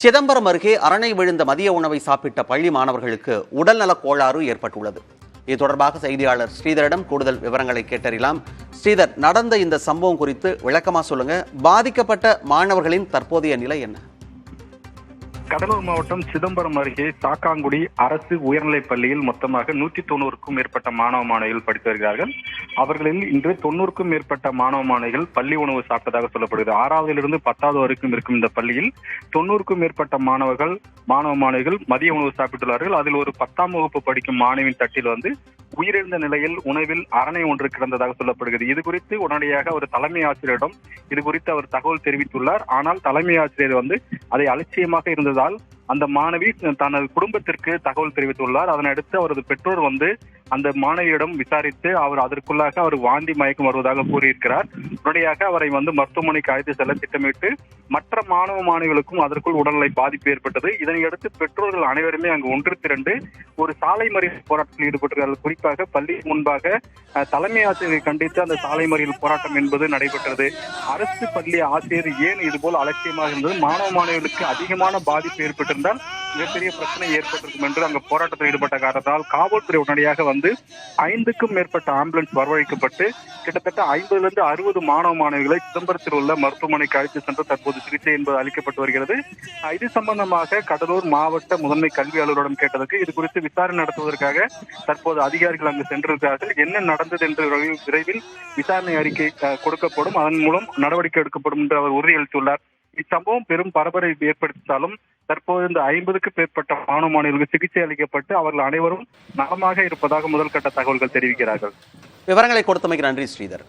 சிதம்பரம் அருகே அரணை விழுந்த மதிய உணவை சாப்பிட்ட பள்ளி மாணவர்களுக்கு உடல்நலக் கோளாறு ஏற்பட்டுள்ளது. இது தொடர்பாக செய்தியாளர் ஸ்ரீதரிடம் கூடுதல் விவரங்களை கேட்டறியலாம். ஸ்ரீதர், நடந்த இந்த சம்பவம் குறித்து விளக்கமா சொல்லுங்க. பாதிக்கப்பட்ட மாணவர்களின் தற்போதைய நிலை என்ன? கடலூர் மாவட்டம் சிதம்பரம் அருகே சாக்காங்குடி அரசு உயர்நிலைப் பள்ளியில் மொத்தமாக 190க்கும் மேற்பட்ட மாணவ மாணவிகள் படித்து வருகிறார்கள். அவர்களில் இன்று 90க்கும் மேற்பட்ட மாணவ மாணவிகள் பள்ளி உணவு சாப்பிட்டதாக சொல்லப்படுகிறது. 6வதிலிருந்து 10வது வரைக்கும் இருக்கும் இந்த பள்ளியில் 90க்கும் மேற்பட்ட மாணவ மாணவிகள் மதிய உணவு சாப்பிட்டுள்ளார்கள். அதில் ஒரு 10ஆம் வகுப்பு படிக்கும் மாணவியின் தட்டில் உயிரிழந்த நிலையில் உணவில் அரணை ஒன்று கிடந்ததாக சொல்லப்படுகிறது. இது குறித்து உடனடியாக ஒரு தலைமை ஆசிரியரிடம் இது குறித்து அவர் தகவல் தெரிவித்துள்ளார். ஆனால் தலைமை ஆசிரியர் அதை அலட்சியமாக இருந்ததால் அந்த மாணவி தனது குடும்பத்திற்கு தகவல் தெரிவித்துள்ளார். அதனையடுத்து அவரது பெற்றோர் அந்த மாணவியிடம் விசாரித்து அதற்குள்ளாக அவர் வாந்தி மயக்கம் வருவதாக கூறியிருக்கிறார். உடனடியாக அவரை மருத்துவமனைக்கு அழைத்து செல்ல திட்டமிட்டு மற்ற மாணவ மாணவிகளுக்கும் அதற்குள் உடல்நிலை பாதிப்பு ஏற்பட்டது. இதனையடுத்து பெற்றோர்கள் அனைவருமே அங்கு ஒன்று திரண்டு ஒரு சாலை மறியல் போராட்டத்தில் ஈடுபட்டார்கள். குறிப்பாக பள்ளி முன்பாக தலைமை ஆசிரியரை கண்டித்து அந்த சாலை மறியல் போராட்டம் என்பது நடைபெற்றது. அரசு பள்ளி ஆசிரியர் ஏன் இதுபோல் அலட்சியமாக இருந்தது, மாணவ மாணவிகளுக்கு அதிகமான பாதிப்பு ஏற்பட்டிருந்தால் மிகப்பெரிய பிரச்சனை ஏற்பட்டிருக்கும் என்று அங்கு போராட்டத்தில் ஈடுபட்ட காரணத்தால் காவல்துறை உடனடியாக 5க்கும் மேற்பட்ட ஆம்புலன்ஸ் வரவழைக்கப்பட்டு கிட்டத்தட்ட 50லிருந்து 60 மாணவ மாணவிகளை சிதம்பரத்தில் உள்ள மருத்துவமனைக்கு அழைத்து சென்று தற்போது சிகிச்சை என்பது அளிக்கப்பட்டு வருகிறது. இது சம்பந்தமாக கடலூர் மாவட்ட முதன்மை கல்வி அலுவலரிடம் கேட்டதற்கு இது குறித்து விசாரணை நடத்துவதற்காக தற்போது அதிகாரிகள் அங்கு சென்றிருக்கிறார்கள். என்ன நடந்தது என்று விரைவில் விசாரணை அறிக்கை கொடுக்கப்படும், அதன் மூலம் நடவடிக்கை எடுக்கப்படும் என்று அவர் உறுதியளித்துள்ளார். இச்சம்பவம் பெரும் பரபரப்பை ஏற்படுத்தாலும் தற்போது இந்த 50க்கும் மேற்பட்ட மாணவ மாணவிகளுக்கு சிகிச்சை அளிக்கப்பட்டு அவர்கள் அனைவரும் நலமாக இருப்பதாக முதல்கட்ட தகவல்கள் தெரிவிக்கிறார்கள். விவரங்களை கொடுத்தமைக்கு நன்றி ஸ்ரீதர்.